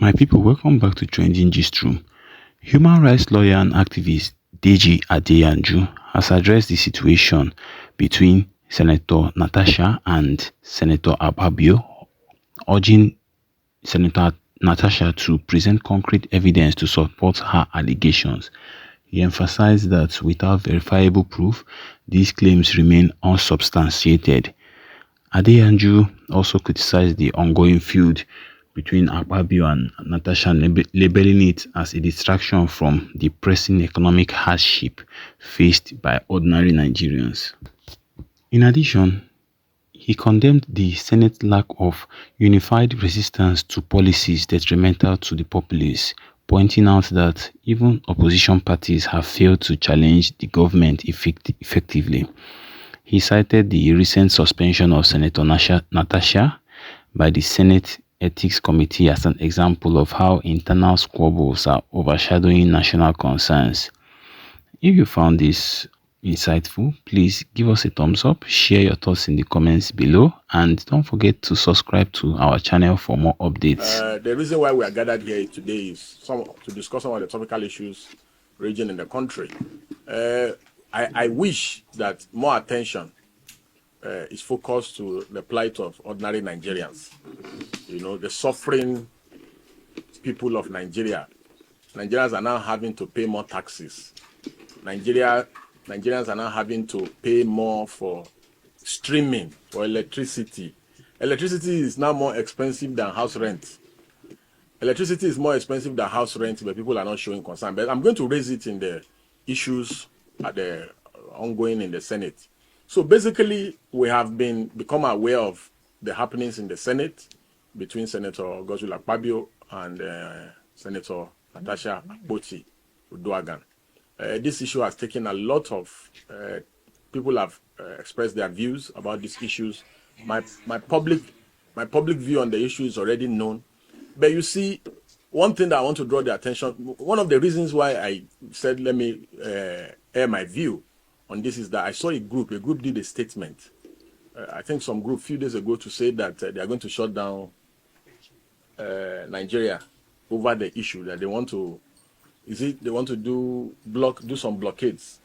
My people, welcome back to Trending Gist Room. Human rights lawyer and activist Deji Adeyanju has addressed the situation between Senator Natasha and Senator Akpabio, urging Senator Natasha to present concrete evidence to support her allegations. He emphasized that without verifiable proof, these claims remain unsubstantiated. Adeyanju also criticized the ongoing feud between Akpabio and Natasha, labeling it as a distraction from the pressing economic hardship faced by ordinary Nigerians. In addition, he condemned the Senate's lack of unified resistance to policies detrimental to the populace, pointing out that even opposition parties have failed to challenge the government effectively. He cited the recent suspension of Senator Natasha by the Senate Ethics Committee as an example of how internal squabbles are overshadowing national concerns. If you found this insightful, please give us a thumbs up, share your thoughts in the comments below, and don't forget to subscribe to our channel for more updates. The reason why we are gathered here today is to discuss some of the topical issues raging in the country. I wish that more attention is focused to the plight of ordinary Nigerians. You know, the suffering people of Nigeria. Nigerians are now having to pay more taxes. Nigerians are now having to pay more for streaming, for electricity. Electricity is now more expensive than house rent. Electricity is more expensive than house rent, but people are not showing concern. But I'm going to raise it in the issues at the ongoing in the Senate. So basically, we have become aware of the happenings in the Senate between Senator Akpabio and Senator Natasha Akpoti-Uduaghan. This issue has taken a lot of people have expressed their views about these issues. My public view on the issue is already known. But you see, one thing that I want to draw the attention, one of the reasons why I said let me air my view on this is that I saw a group did a statement. I think some group a few days ago to say that they are going to shut down Nigeria over the issue, that they want to, do some blockades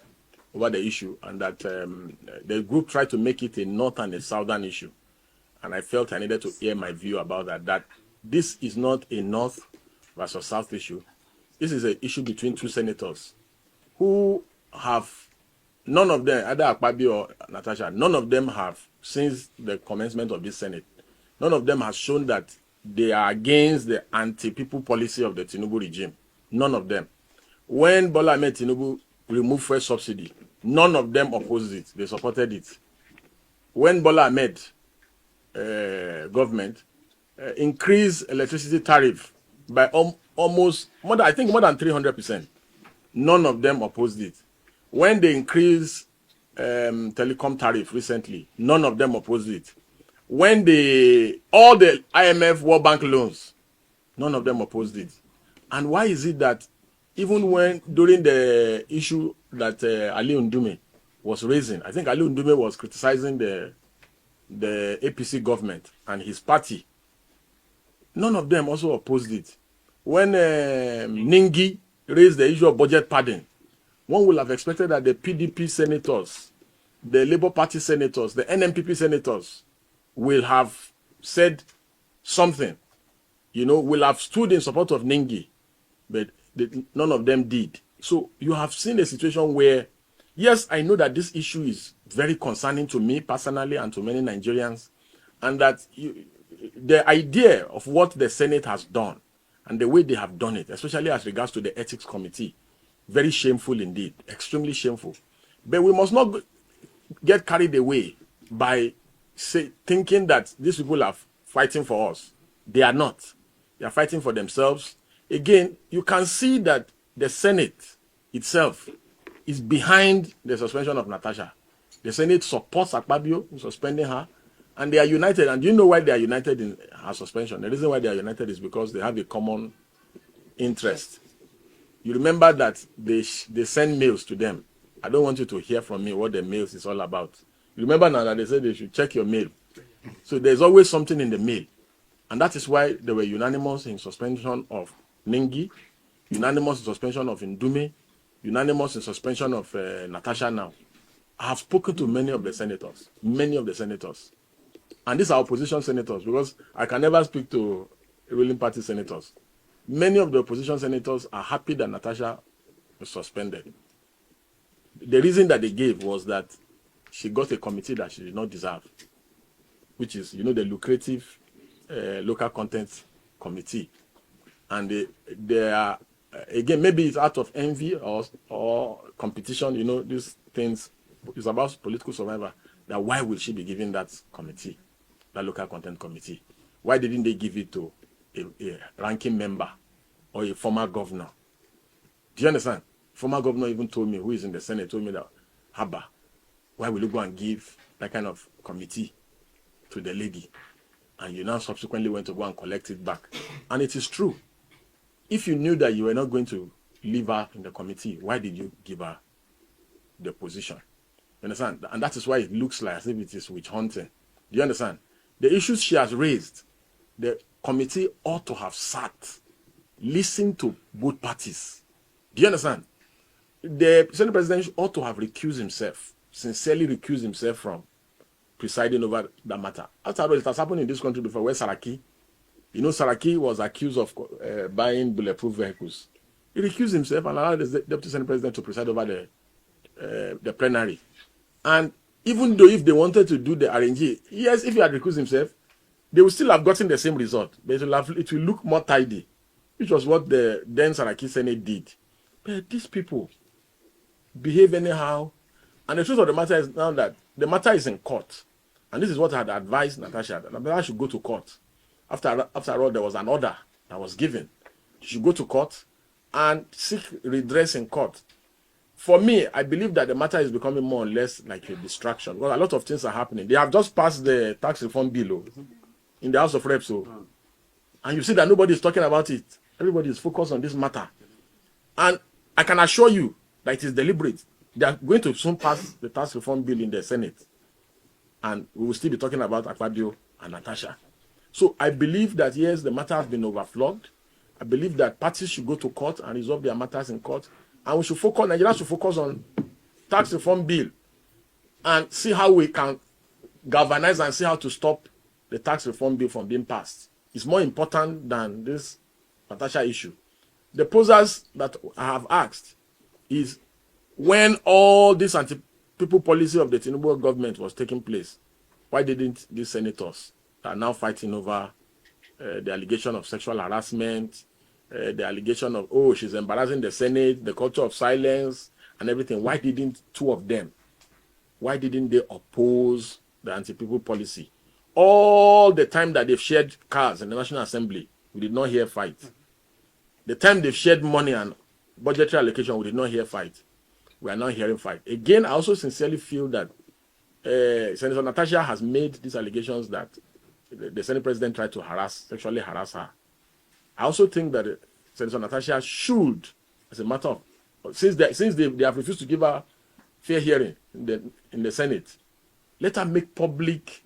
over the issue, and that the group tried to make it a north and a southern issue. And I felt I needed to air my view about that this is not a north versus south issue. This is an issue between two senators who have, none of them, either Akpabio or Natasha, none of them have, since the commencement of this Senate, none of them has shown that they are against the anti-people policy of the Tinubu regime. None of them. When Bola Ahmed Tinubu removed fuel subsidy, none of them opposed it. They supported it. When Bola Ahmed government increased electricity tariff by almost more than 300%, none of them opposed it. When they increased telecom tariff recently, none of them opposed it. When all the IMF World Bank loans, none of them opposed it. And why is it that even during the issue that Ali Ndume was raising, I think Ali Ndume was criticizing the APC government and his party, none of them also opposed it. When Ningi raised the issue of budget padding, one would have expected that the PDP senators, the Labour Party senators, the NMPP senators will have said something, will have stood in support of Ningi, but none of them did. So you have seen a situation where, yes, I know that this issue is very concerning to me personally and to many Nigerians, and that the idea of what the Senate has done and the way they have done it, especially as regards to the Ethics Committee, very shameful indeed, extremely shameful. But we must not get carried away by thinking that these people are fighting for us. They are not. They are fighting for themselves. Again, you can see that the Senate itself is behind the suspension of Natasha. The Senate supports Akpabio in suspending her, and they are united. And do you know why they are united in her suspension? The reason why they are united is because they have a common interest. You remember that they send mails to them. I don't want you to hear from me what the mails is all about. You remember now that they said they should check your mail. So there's always something in the mail. And that is why they were unanimous in suspension of Ningi, unanimous in suspension of Ndume, unanimous in suspension of Natasha now. I have spoken to many of the senators. And these are opposition senators, because I can never speak to ruling party senators. Many of the opposition senators are happy that Natasha was suspended. The reason that they gave was that she got a committee that she did not deserve, which is, the lucrative local content committee. And they are, again, maybe it's out of envy or competition, these things, it's about political survival. That why will she be given that committee, that local content committee? Why didn't they give it to a ranking member or a former governor? Do you understand? Former governor even told me, who is in the Senate, told me that, Haba, why will you go and give that kind of committee to the lady? And you now subsequently went to go and collect it back. And it is true. If you knew that you were not going to leave her in the committee, why did you give her the position? You understand? And that is why it looks like as if it is witch hunting. Do you understand? The issues she has raised, the committee ought to have sat, listened to both parties. Do you understand? The Senate President ought to have recused himself, sincerely recused himself from presiding over that matter. After all, it has happened in this country before, where Saraki, Saraki was accused of buying bulletproof vehicles. He recused himself and allowed the Deputy Senate President to preside over the plenary. And even though if they wanted to do the RNG, yes, if he had recused himself, they would still have gotten the same result. But it will look more tidy, which was what the then Saraki Senate did. But these people behave anyhow. And the truth of the matter is now that the matter is in court. And this is what I had advised Natasha. Natasha should go to court. After all, there was an order that was given. She should go to court and seek redress in court. For me, I believe that the matter is becoming more or less like a distraction. Well, a lot of things are happening. They have just passed the tax reform bill in the House of Reps. And you see that nobody is talking about it. Everybody is focused on this matter. And I can assure you that it is deliberate. They are going to soon pass the tax reform bill in the Senate. And we will still be talking about Akpabio and Natasha. So I believe that, yes, the matter has been overflowed. I believe that parties should go to court and resolve their matters in court. And we should focus, Nigeria should focus on tax reform bill and see how we can galvanize and see how to stop the tax reform bill from being passed. It's more important than this Natasha issue. The posers that I have asked is, when all this anti-people policy of the Tinubu government was taking place, why didn't these senators that are now fighting over the allegation of sexual harassment, the allegation of, she's embarrassing the Senate, the culture of silence and everything, why didn't two of them, why didn't they oppose the anti-people policy? All the time that they've shared cars in the National Assembly, we did not hear fight. The time they've shared money and budgetary allocation, we did not hear fight. We are now hearing fight. Again, I also sincerely feel that Senator Natasha has made these allegations that the Senate President tried to sexually harass her. I also think that Senator Natasha should, as a matter of, since they have refused to give her fair hearing in the Senate, let her make public,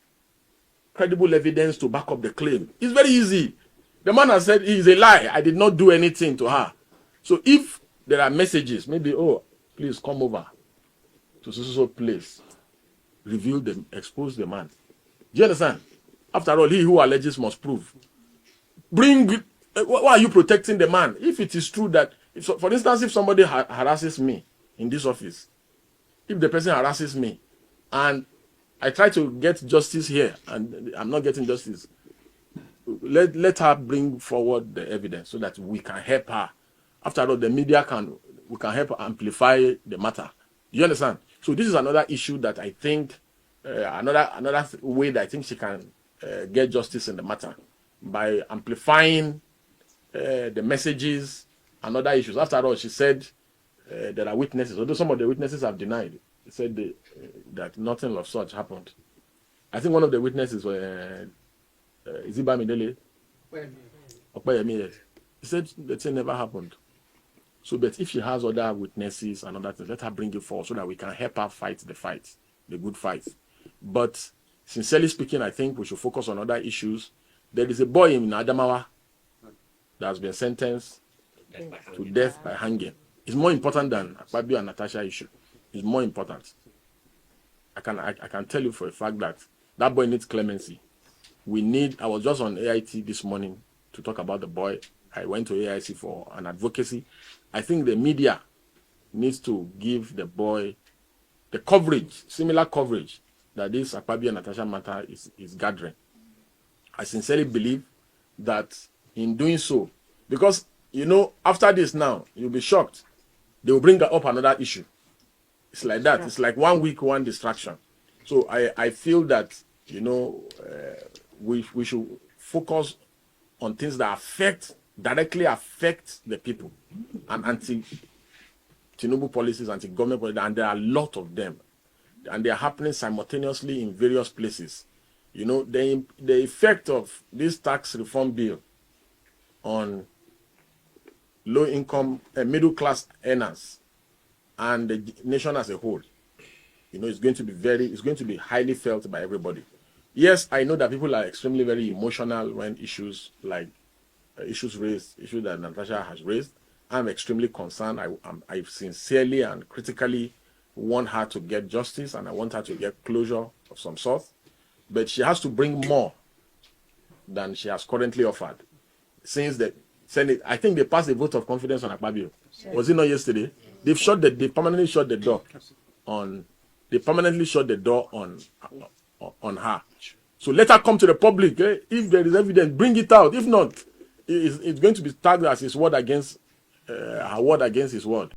credible evidence to back up the claim. It's very easy. The man has said it is a lie. I did not do anything to her. So if there are messages, maybe, please come over to so place, reveal them, expose the man. Do you understand? After all, he who alleges must prove. Why are you protecting the man? If it is true that, for instance, if somebody harasses me in this office, if the person harasses me and I try to get justice here and I'm not getting justice, let her bring forward the evidence so that we can help her. After all, the media we can help amplify the matter. You understand? So this is another issue that I think, another way that I think she can get justice in the matter, by amplifying the messages and other issues. After all, she said there are witnesses, although some of the witnesses have denied. They said that nothing of such happened. I think one of the witnesses was Izibamidele. Akpabio. He said the thing never happened. So, but if she has other witnesses and other things, let her bring it forward so that we can help her fight, the good fight. But sincerely speaking, I think we should focus on other issues There is a boy in Adamawa that has been sentenced to death by hanging. It's more important than Akpabio and Natasha issue. It's more important. I can tell you for a fact that that boy needs clemency. I was just on AIT this morning to talk about the boy. I went to AIC for an advocacy. I think the media needs to give the boy the coverage, similar coverage that this Akpabio and Natasha matter is gathering. I sincerely believe that in doing so, because, after this now, you'll be shocked. They will bring up another issue. It's like that. It's like 1 week, one distraction. So I feel that, we should focus on things that directly affect the people, and anti-Tinubu policies, anti-government policies, and there are a lot of them, and they are happening simultaneously in various places. The effect of this tax reform bill on low-income, middle-class earners and the nation as a whole, it's going to be highly felt by everybody. Yes, I know that people are extremely very emotional when issues that Natasha has raised. I'm extremely concerned. I sincerely and critically want her to get justice, and I want her to get closure of some sort. But she has to bring more than she has currently offered. Since the Senate, I think they passed a vote of confidence on Akpabio. Was it not yesterday? They permanently shut the door on her. So let her come to the public. If there is evidence, bring it out. If not, it's going to be tagged as his word against her word against his word.